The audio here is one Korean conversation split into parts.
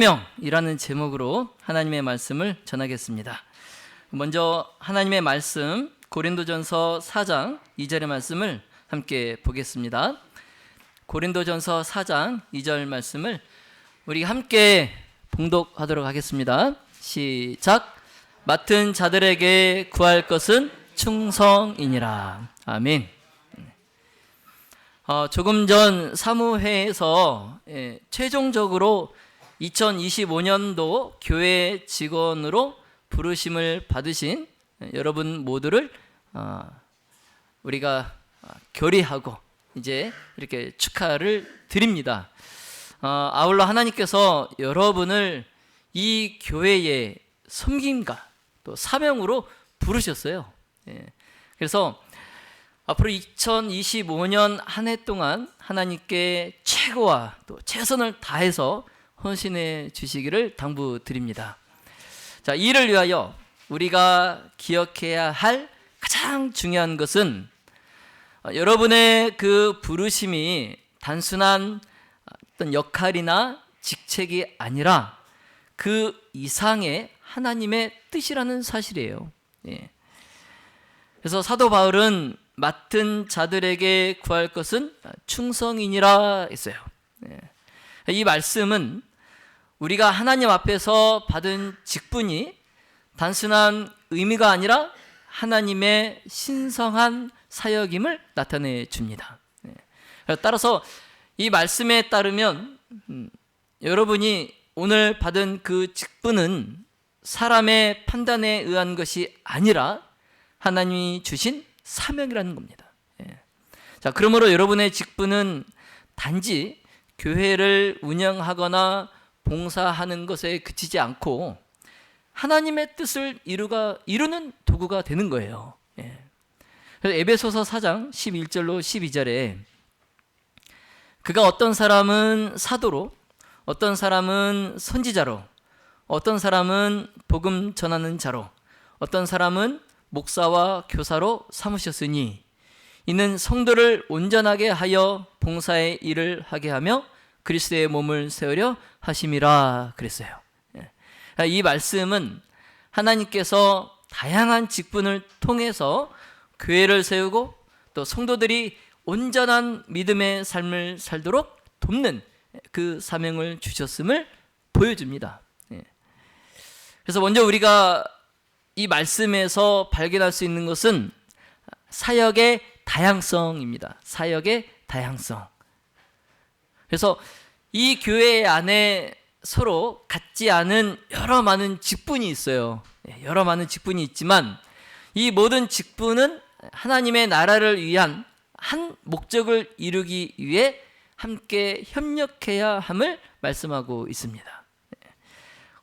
명이라는 제목으로 하나님의 말씀을 전하겠습니다. 먼저 하나님의 말씀 고린도전서 4장 2절의 말씀을 함께 보겠습니다. 고린도전서 4장 2절 말씀을 우리 함께 봉독하도록 하겠습니다. 시작. 맡은 자들에게 구할 것은 충성이니라. 아멘. 조금 전 사무회에서 최종적으로 2025년도 교회 직원으로 부르심을 받으신 여러분 모두를 우리가 결의하고 이제 이렇게 축하를 드립니다. 아울러 하나님께서 여러분을 이 교회의 섬김과 또 사명으로 부르셨어요. 그래서 앞으로 2025년 한 해 동안 하나님께 최고와 또 최선을 다해서 헌신해 주시기를 당부드립니다. 자, 이를 위하여 우리가 기억해야 할 가장 중요한 것은 여러분의 그 부르심이 단순한 어떤 역할이나 직책이 아니라 그 이상의 하나님의 뜻이라는 사실이에요. 그래서 사도 바울은 맡은 자들에게 구할 것은 충성이니라 했어요. 이 말씀은 우리가 하나님 앞에서 받은 직분이 단순한 의미가 아니라 하나님의 신성한 사역임을 나타내 줍니다. 따라서 이 말씀에 따르면 여러분이 오늘 받은 그 직분은 사람의 판단에 의한 것이 아니라 하나님이 주신 사명이라는 겁니다. 자, 그러므로 여러분의 직분은 단지 교회를 운영하거나 봉사하는 것에 그치지 않고 하나님의 뜻을 이루는 도구가 되는 거예요. 그래서 에베소서 4장 11절로 12절에 그가 어떤 사람은 사도로, 어떤 사람은 선지자로, 어떤 사람은 복음 전하는 자로, 어떤 사람은 목사와 교사로 삼으셨으니 이는 성도를 온전하게 하여 봉사의 일을 하게 하며 그리스도의 몸을 세우려 하심이라 그랬어요. 이 말씀은 하나님께서 다양한 직분을 통해서 교회를 세우고 또 성도들이 온전한 믿음의 삶을 살도록 돕는 그 사명을 주셨음을 보여줍니다. 그래서 먼저 우리가 이 말씀에서 발견할 수 있는 것은 사역의 다양성입니다. 사역의 다양성. 그래서 이 교회 안에 서로 같지 않은 여러 많은 직분이 있어요. 여러 많은 직분이 있지만 이 모든 직분은 하나님의 나라를 위한 한 목적을 이루기 위해 함께 협력해야 함을 말씀하고 있습니다.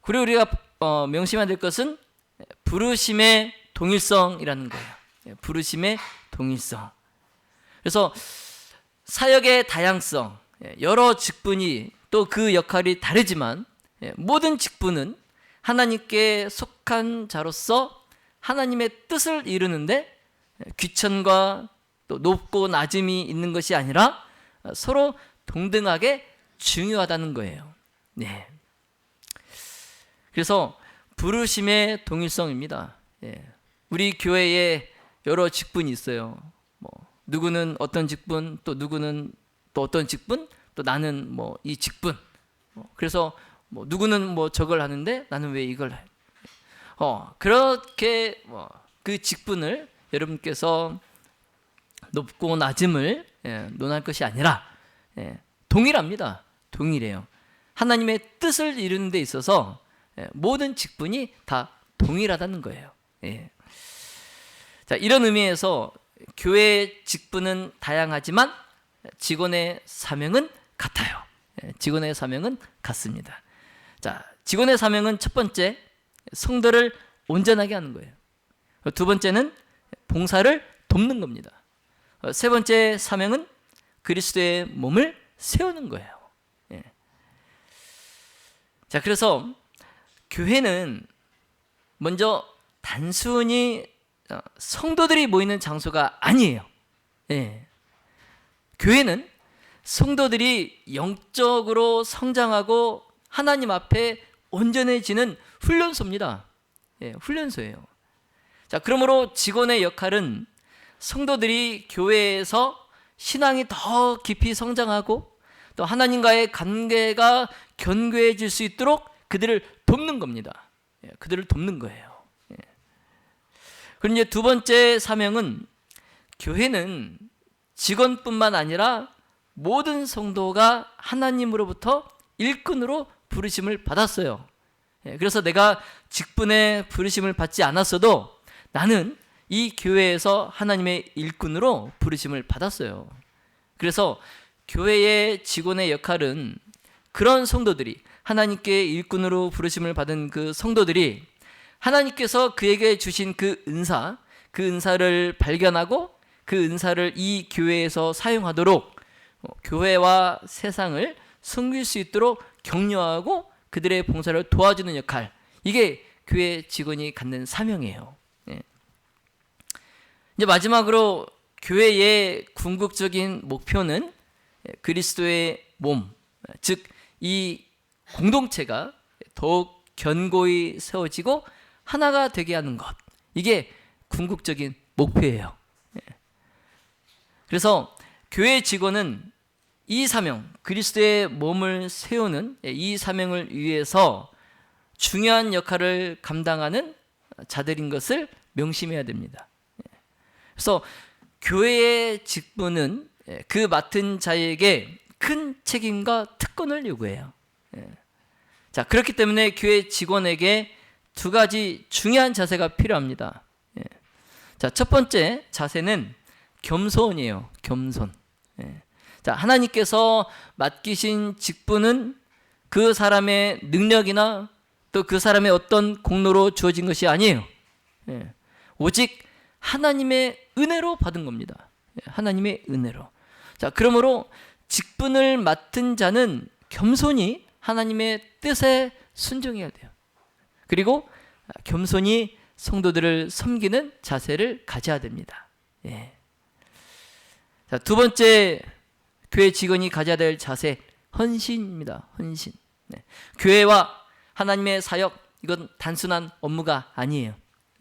그리고 우리가 명심해야 될 것은 부르심의 동일성이라는 거예요. 부르심의 동일성. 그래서 사역의 다양성, 여러 직분이 또 그 역할이 다르지만 모든 직분은 하나님께 속한 자로서 하나님의 뜻을 이루는데 귀천과 또 높고 낮음이 있는 것이 아니라 서로 동등하게 중요하다는 거예요. 그래서 부르심의 동일성입니다. 우리 교회에 여러 직분이 있어요. 누구는 어떤 직분, 또 누구는 또 어떤 직분, 또 나는 이 직분. 그래서 누구는 저걸 하는데 나는 왜 이걸 해? 그렇게 그 직분을 여러분께서 높고 낮음을 논할 것이 아니라 동일합니다. 동일해요. 하나님의 뜻을 이루는 데 있어서 모든 직분이 다 동일하다는 거예요. 자, 이런 의미에서 교회의 직분은 다양하지만 직원의 사명은 같아요. 직원의 사명은 같습니다. 자, 직원의 사명은 첫 번째, 성도를 온전하게 하는 거예요. 두 번째는 봉사를 돕는 겁니다. 세 번째 사명은 그리스도의 몸을 세우는 거예요. 자, 그래서 교회는 먼저 단순히 성도들이 모이는 장소가 아니에요. 교회는 성도들이 영적으로 성장하고 하나님 앞에 온전해지는 훈련소입니다. 예, 훈련소예요. 자, 그러므로 직원의 역할은 성도들이 교회에서 신앙이 더 깊이 성장하고 또 하나님과의 관계가 견고해질 수 있도록 그들을 돕는 겁니다. 예, 그들을 돕는 거예요. 예. 그리고 이제 두 번째 사명은 교회는 직원뿐만 아니라 모든 성도가 하나님으로부터 일꾼으로 부르심을 받았어요. 예, 그래서 내가 직분에 부르심을 받지 않았어도 나는 이 교회에서 하나님의 일꾼으로 부르심을 받았어요. 그래서 교회의 직원의 역할은 그런 성도들이, 하나님께 일꾼으로 부르심을 받은 그 성도들이 하나님께서 그에게 주신 그 은사를 발견하고 그 은사를 이 교회에서 사용하도록 교회와 세상을 섬길 수 있도록 격려하고 그들의 봉사를 도와주는 역할, 이게 교회 직원이 갖는 사명이에요. 예. 이제 마지막으로 교회의 궁극적인 목표는 그리스도의 몸, 즉 이 공동체가 더욱 견고히 세워지고 하나가 되게 하는 것, 이게 궁극적인 목표예요. 그래서 교회 직원은 이 사명, 그리스도의 몸을 세우는 이 사명을 위해서 중요한 역할을 감당하는 자들인 것을 명심해야 됩니다. 그래서 교회의 직분은 그 맡은 자에게 큰 책임과 특권을 요구해요. 자, 그렇기 때문에 교회 직원에게 두 가지 중요한 자세가 필요합니다. 자, 첫 번째 자세는 겸손이에요. 겸손. 자, 하나님께서 맡기신 직분은 그 사람의 능력이나 또 그 사람의 어떤 공로로 주어진 것이 아니에요. 오직 하나님의 은혜로 받은 겁니다. 하나님의 은혜로. 자, 그러므로 직분을 맡은 자는 겸손히 하나님의 뜻에 순종해야 돼요. 그리고 겸손히 성도들을 섬기는 자세를 가져야 됩니다. 예. 자, 두 번째 교회 직원이 가져야 될 자세, 헌신입니다. 헌신. 네. 교회와 하나님의 사역, 이건 단순한 업무가 아니에요.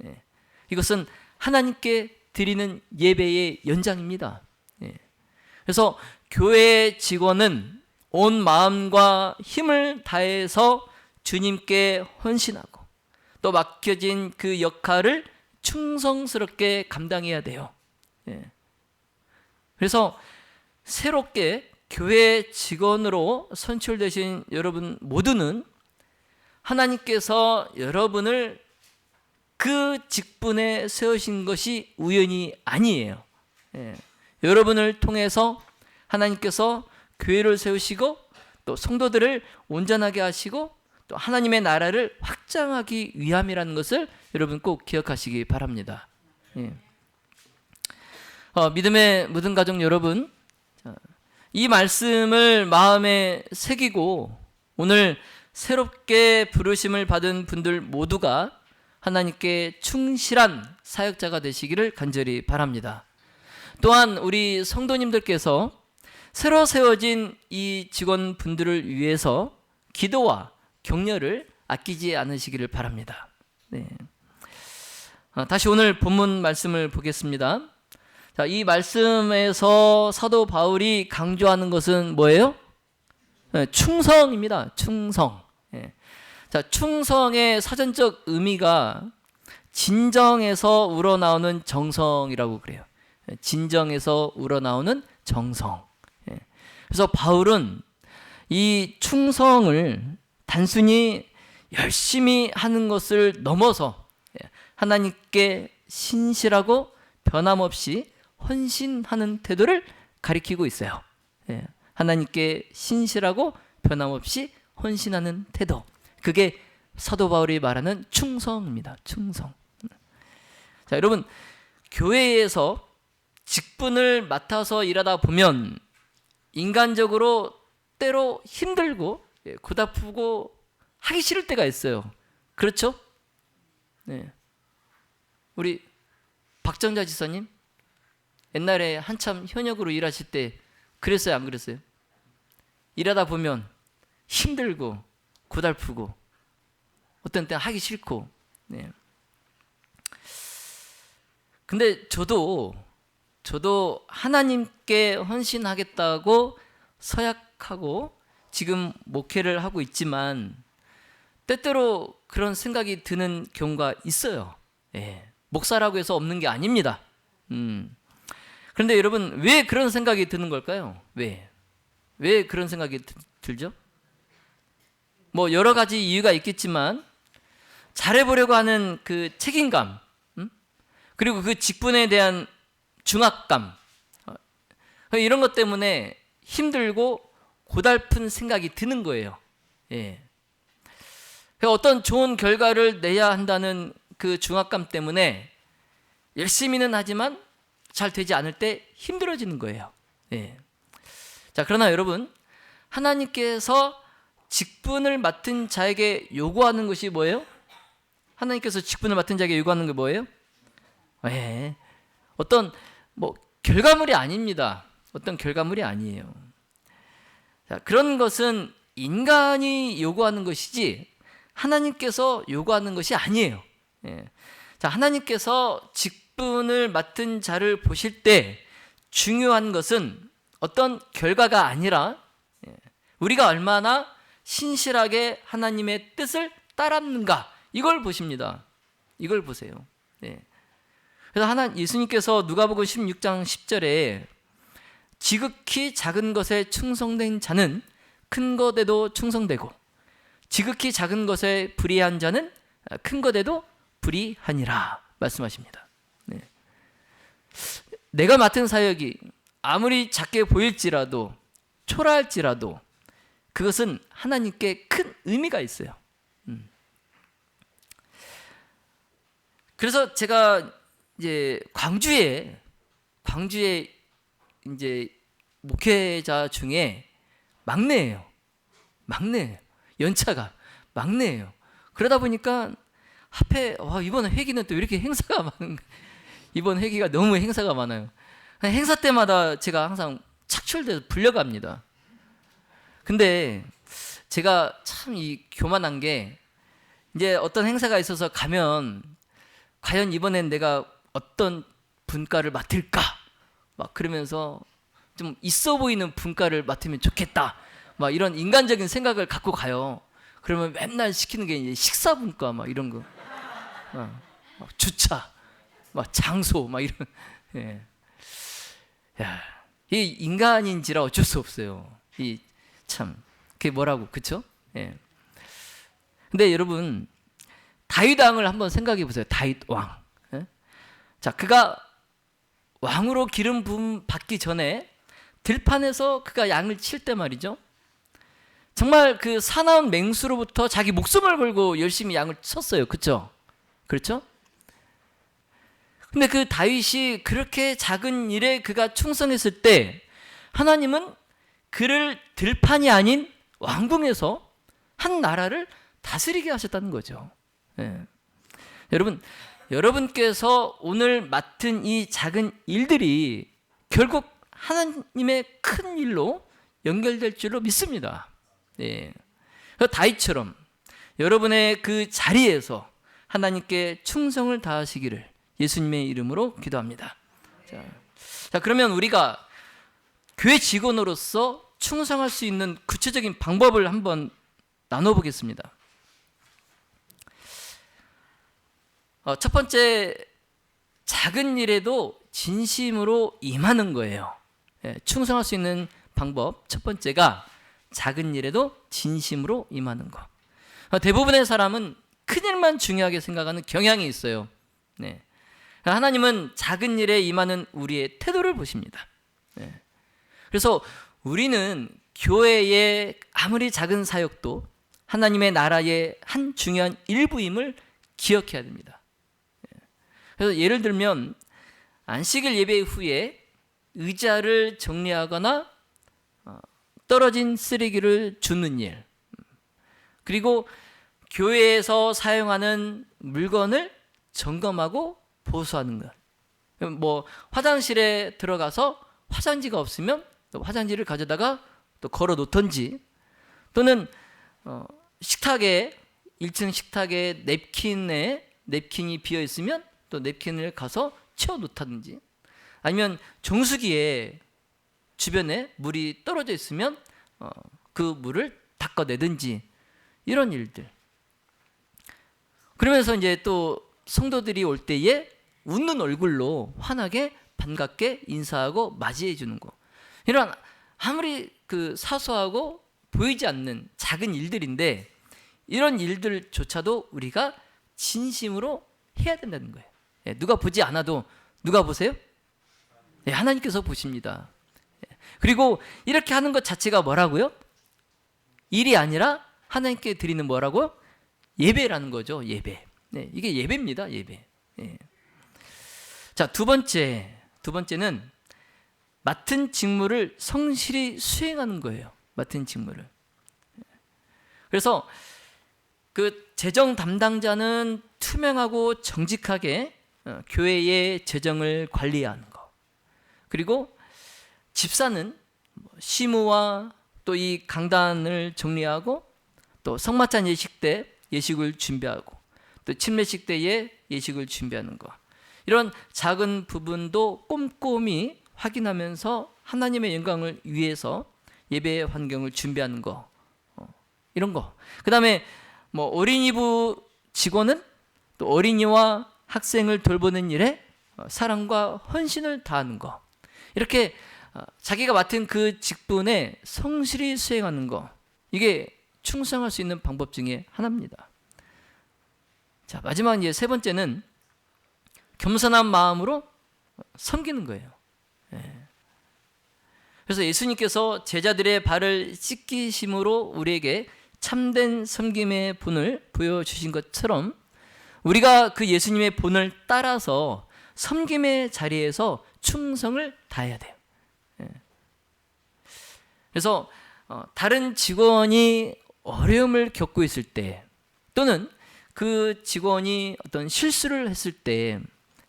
예. 이것은 하나님께 드리는 예배의 연장입니다. 예. 그래서 교회의 직원은 온 마음과 힘을 다해서 주님께 헌신하고 또 맡겨진 그 역할을 충성스럽게 감당해야 돼요. 예. 그래서 새롭게 교회 직원으로 선출되신 여러분 모두는 하나님께서 여러분을 그 직분에 세우신 것이 우연이 아니에요. 예. 여러분을 통해서 하나님께서 교회를 세우시고 또 성도들을 온전하게 하시고 또 하나님의 나라를 확장하기 위함이라는 것을 여러분 꼭 기억하시기 바랍니다. 예. 믿음의 모든 가족 여러분, 이 말씀을 마음에 새기고 오늘 새롭게 부르심을 받은 분들 모두가 하나님께 충실한 사역자가 되시기를 간절히 바랍니다. 또한 우리 성도님들께서 새로 세워진 이 직원분들을 위해서 기도와 격려를 아끼지 않으시기를 바랍니다. 네. 다시 오늘 본문 말씀을 보겠습니다. 자, 이 말씀에서 사도 바울이 강조하는 것은 뭐예요? 충성입니다. 충성. 자, 충성의 사전적 의미가 진정에서 우러나오는 정성이라고 그래요. 진정에서 우러나오는 정성. 그래서 바울은 이 충성을 단순히 열심히 하는 것을 넘어서 하나님께 신실하고 변함없이 헌신하는 태도를 가리키고 있어요. 하나님께 신실하고 변함없이 헌신하는 태도, 그게 사도 바울이 말하는 충성입니다. 충성. 자, 여러분, 교회에서 직분을 맡아서 일하다 보면 인간적으로 때로 힘들고 고달프고 하기 싫을 때가 있어요. 그렇죠? 네. 우리 박정자 지사님 옛날에 한참 현역으로 일하실 때 그랬어요, 안 그랬어요? 일하다 보면 힘들고 고달프고 어떤 때는 하기 싫고. 네. 근데 저도 하나님께 헌신하겠다고 서약하고 지금 목회를 하고 있지만 때때로 그런 생각이 드는 경우가 있어요. 예. 목사라고 해서 없는 게 아닙니다. 그런데 여러분, 왜 그런 생각이 드는 걸까요? 왜 그런 생각이 들죠? 뭐 여러 가지 이유가 있겠지만 잘해보려고 하는 그 책임감, 그리고 그 직분에 대한 중압감, 이런 것 때문에 힘들고 고달픈 생각이 드는 거예요. 예. 어떤 좋은 결과를 내야 한다는 그 중압감 때문에 열심히는 하지만 잘 되지 않을 때 힘들어지는 거예요. 예. 자, 그러나 여러분, 하나님께서 직분을 맡은 자에게 요구하는 것이 뭐예요? 하나님께서 직분을 맡은 자에게 요구하는 게 뭐예요? 예. 어떤 결과물이 아닙니다. 어떤 결과물이 아니에요. 자, 그런 것은 인간이 요구하는 것이지 하나님께서 요구하는 것이 아니에요. 예. 자, 하나님께서 직분을 맡은 자를 보실 때 중요한 것은 어떤 결과가 아니라 우리가 얼마나 신실하게 하나님의 뜻을 따랐는가, 이걸 보십니다. 이걸 보세요. 예. 그래서 예수님께서 누가복음 16장 10절에 지극히 작은 것에 충성된 자는 큰 것에도 충성되고 지극히 작은 것에 불의한 자는 큰 것에도 불의하니라 말씀하십니다. 네. 내가 맡은 사역이 아무리 작게 보일지라도 초라할지라도 그것은 하나님께 큰 의미가 있어요. 그래서 제가 이제 광주에 이제 목회자 중에 막내예요. 연차가 막내예요. 그러다 보니까 앞에 이번 회기는 또 이렇게 행사가 많은, 이번 회기가 너무 행사가 많아요. 행사 때마다 제가 항상 착출돼서 불려갑니다. 근데 제가 참 교만한 게, 이제 어떤 행사가 있어서 가면 과연 이번엔 내가 어떤 분과를 맡을까? 막 그러면서 좀 있어 보이는 분과를 맡으면 좋겠다. 막 이런 인간적인 생각을 갖고 가요. 그러면 맨날 시키는 게 이제 식사 분과 막 이런 거, 막 주차, 막 장소, 막 이런. 예. 야, 이 인간인지라 어쩔 수 없어요. 참 그게 뭐라고, 그쵸? 예. 근데 여러분, 다윗 왕을 한번 생각해 보세요. 다윗 왕. 예? 자, 그가 왕으로 기름 부음 받기 전에 들판에서 그가 양을 칠 때 말이죠, 정말 그 사나운 맹수로부터 자기 목숨을 걸고 열심히 양을 쳤어요. 그렇죠? 그렇죠? 근데 그 다윗이 그렇게 작은 일에 그가 충성했을 때 하나님은 그를 들판이 아닌 왕궁에서 한 나라를 다스리게 하셨다는 거죠. 예. 여러분께서 오늘 맡은 이 작은 일들이 결국 하나님의 큰 일로 연결될 줄로 믿습니다. 예. 다윗처럼 여러분의 그 자리에서 하나님께 충성을 다하시기를 예수님의 이름으로 기도합니다. 자, 그러면 우리가 교회 직원으로서 충성할 수 있는 구체적인 방법을 한번 나눠보겠습니다. 첫 번째, 작은 일에도 진심으로 임하는 거예요. 예, 충성할 수 있는 방법 첫 번째가 작은 일에도 진심으로 임하는 거. 대부분의 사람은 큰 일만 중요하게 생각하는 경향이 있어요. 네. 하나님은 작은 일에 임하는 우리의 태도를 보십니다. 네. 그래서 우리는 교회의 아무리 작은 사역도 하나님의 나라의 한 중요한 일부임을 기억해야 됩니다. 그래서 예를 들면 안식일 예배 후에 의자를 정리하거나 떨어진 쓰레기를 줍는 일, 그리고 교회에서 사용하는 물건을 점검하고 보수하는 것. 뭐 화장실에 들어가서 화장지가 없으면 또 화장지를 가져다가 또 걸어 놓던지, 또는 식탁에 1층 식탁에 냅킨이 비어 있으면 또 냅킨을 가서 채워 놓다든지, 아니면 정수기에 주변에 물이 떨어져 있으면 그 물을 닦아내든지, 이런 일들. 그러면서 이제 또 성도들이 올 때에 웃는 얼굴로 환하게 반갑게 인사하고 맞이해 주는 거. 이런 아무리 그 사소하고 보이지 않는 작은 일들인데, 이런 일들조차도 우리가 진심으로 해야 된다는 거예요. 누가 보지 않아도, 누가 보세요? 하나님께서 보십니다. 그리고 이렇게 하는 것 자체가 뭐라고요? 일이 아니라 하나님께 드리는 뭐라고요? 예배라는 거죠. 예배. 이게 예배입니다. 예배. 자, 두 번째는 맡은 직무를 성실히 수행하는 거예요. 맡은 직무를. 그래서 그 재정 담당자는 투명하고 정직하게 교회의 재정을 관리하는 거. 그리고 집사는 시무와 또 이 강단을 정리하고, 또 성마찬 예식 때 예식을 준비하고, 또 침례식 때에 예식을 준비하는 거. 이런 작은 부분도 꼼꼼히 확인하면서 하나님의 영광을 위해서 예배 환경을 준비하는 거. 이런 거. 그 다음에 뭐 어린이부 직원은 또 어린이와 학생을 돌보는 일에 사랑과 헌신을 다하는 거. 이렇게 자기가 맡은 그 직분에 성실히 수행하는 거, 이게 충성할 수 있는 방법 중에 하나입니다. 자, 마지막 이제 세 번째는 겸손한 마음으로 섬기는 거예요. 그래서 예수님께서 제자들의 발을 씻기심으로 우리에게 참된 섬김의 본을 보여주신 것처럼, 우리가 그 예수님의 본을 따라서 섬김의 자리에서 충성을 다해야 돼요. 그래서 다른 직원이 어려움을 겪고 있을 때, 또는 그 직원이 어떤 실수를 했을 때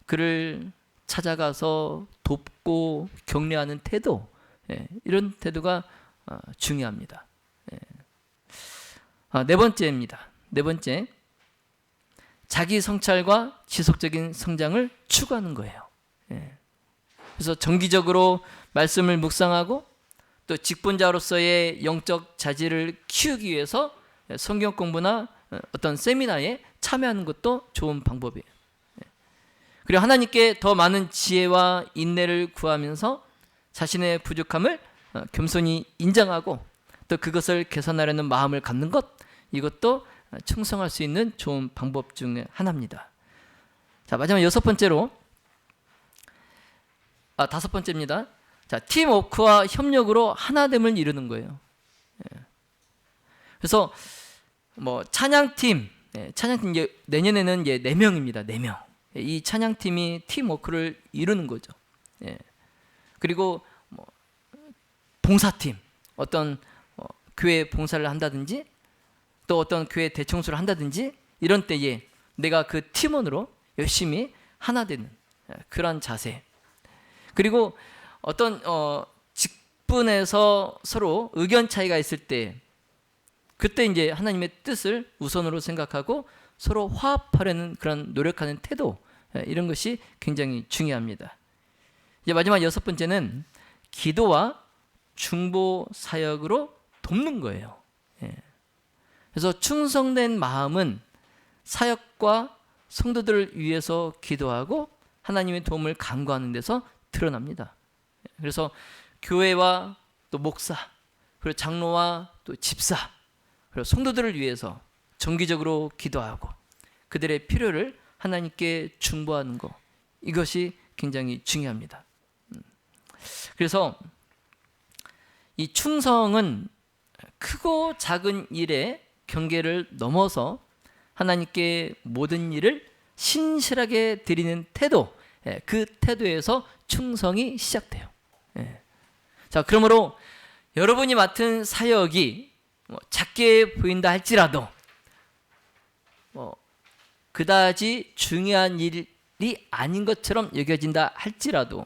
그를 찾아가서 돕고 격려하는 태도, 이런 태도가 중요합니다. 네 번째입니다. 네 번째, 자기 성찰과 지속적인 성장을 추구하는 거예요. 그래서 정기적으로 말씀을 묵상하고, 또 직분자로서의 영적 자질을 키우기 위해서 성경 공부나 어떤 세미나에 참여하는 것도 좋은 방법이에요. 그리고 하나님께 더 많은 지혜와 인내를 구하면서 자신의 부족함을 겸손히 인정하고, 또 그것을 개선하려는 마음을 갖는 것, 이것도 충성할 수 있는 좋은 방법 중에 하나입니다. 자, 마지막 다섯 번째입니다. 자, 팀워크와 협력으로 하나됨을 이루는 거예요. 그래서 뭐 찬양팀 이제 내년에는 이제 4명입니다. 4명. 이 찬양팀이 팀워크를 이루는 거죠. 그리고 뭐 봉사팀, 어떤 교회 봉사를 한다든지, 또 어떤 교회 대청소를 한다든지, 이런 때에 내가 그 팀원으로 열심히 하나 되는 그런 자세. 그리고 어떤 직분에서 서로 의견 차이가 있을 때, 그때 이제 하나님의 뜻을 우선으로 생각하고 서로 화합하려는 그런 노력하는 태도, 이런 것이 굉장히 중요합니다. 이제 마지막 6번째는 기도와 중보 사역으로 돕는 거예요. 그래서 충성된 마음은 사역과 성도들을 위해서 기도하고 하나님의 도움을 간구하는 데서 드러납니다. 그래서 교회와 또 목사, 그리고 장로와 또 집사, 그리고 성도들을 위해서 정기적으로 기도하고 그들의 필요를 하나님께 중보하는 것, 이것이 굉장히 중요합니다. 그래서 이 충성은 크고 작은 일의 경계를 넘어서 하나님께 모든 일을 신실하게 드리는 태도, 그 태도에서 충성이 시작돼요. 자, 그러므로 여러분이 맡은 사역이 작게 보인다 할지라도 그다지 중요한 일이 아닌 것처럼 여겨진다 할지라도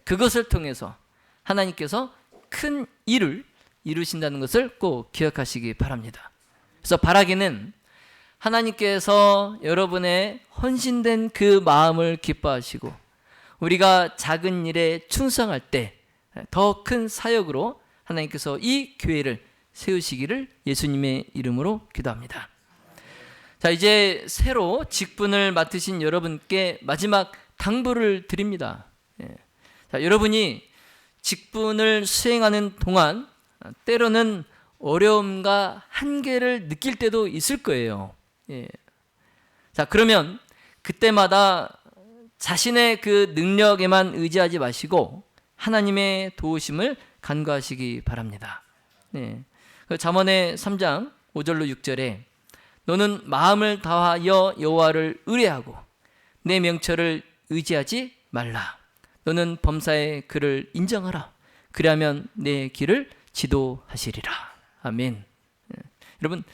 그것을 통해서 하나님께서 큰 일을 이루신다는 것을 꼭 기억하시기 바랍니다. 그래서 바라기는 하나님께서 여러분의 헌신된 그 마음을 기뻐하시고 우리가 작은 일에 충성할 때 더 큰 사역으로 하나님께서 이 교회를 세우시기를 예수님의 이름으로 기도합니다. 자, 이제 새로 직분을 맡으신 여러분께 마지막 당부를 드립니다. 자, 여러분이 직분을 수행하는 동안 때로는 어려움과 한계를 느낄 때도 있을 거예요. 자, 그러면 그때마다 자신의 그 능력에만 의지하지 마시고 하나님의 도우심을 간구하시기 바랍니다. 잠언의 3장 5절로 6절에 너는 마음을 다하여 여호와를 의뢰하고 내 명철을 의지하지 말라. 너는 범사의 그를 인정하라. 그리하면 내 길을 지도하시리라. 아멘. 여러분,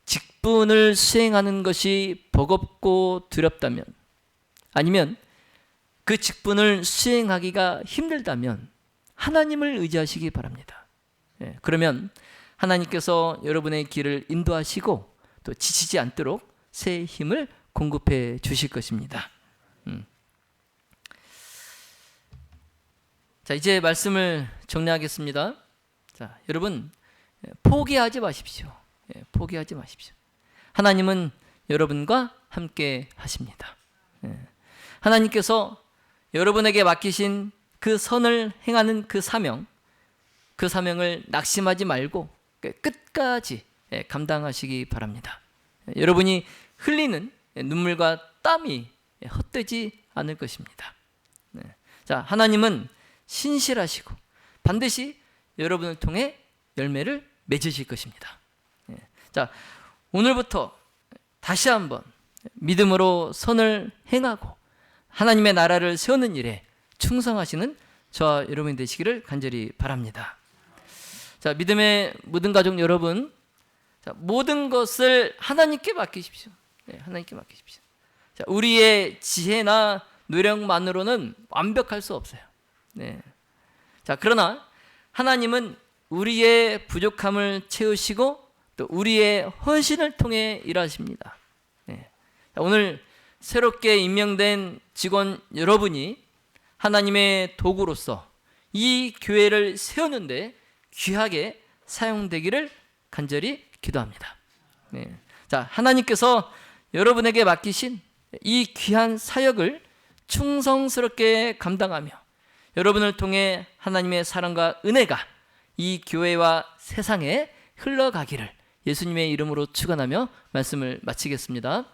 직분을 수행하는 것이 버겁고 두렵다면, 아니면 그 직분을 수행하기가 힘들다면 하나님을 의지하시기 바랍니다. 그러면 하나님께서 여러분의 길을 인도하시고 또 지치지 않도록 새 힘을 공급해 주실 것입니다. 자, 이제 말씀을 정리하겠습니다. 자, 여러분, 포기하지 마십시오. 포기하지 마십시오. 하나님은 여러분과 함께 하십니다. 하나님께서 여러분에게 맡기신 그 선을 행하는 그 사명을 낙심하지 말고 끝까지 감당하시기 바랍니다. 여러분이 흘리는 눈물과 땀이 헛되지 않을 것입니다. 자, 하나님은 신실하시고 반드시 여러분을 통해 열매를 맺으실 것입니다. 자, 오늘부터 다시 한번 믿음으로 선을 행하고 하나님의 나라를 세우는 일에 충성하시는 저와 여러분이 되시기를 간절히 바랍니다. 자, 믿음의 모든 가족 여러분, 자, 모든 것을 하나님께 맡기십시오. 하나님께 맡기십시오. 자, 우리의 지혜나 노력만으로는 완벽할 수 없어요. 자, 그러나 하나님은 우리의 부족함을 채우시고 또 우리의 헌신을 통해 일하십니다. 자, 오늘 새롭게 임명된 직원 여러분이 하나님의 도구로서 이 교회를 세우는데 귀하게 사용되기를 간절히 기도합니다. 자, 하나님께서 여러분에게 맡기신 이 귀한 사역을 충성스럽게 감당하며 여러분을 통해 하나님의 사랑과 은혜가 이 교회와 세상에 흘러가기를 예수님의 이름으로 축원하며 말씀을 마치겠습니다.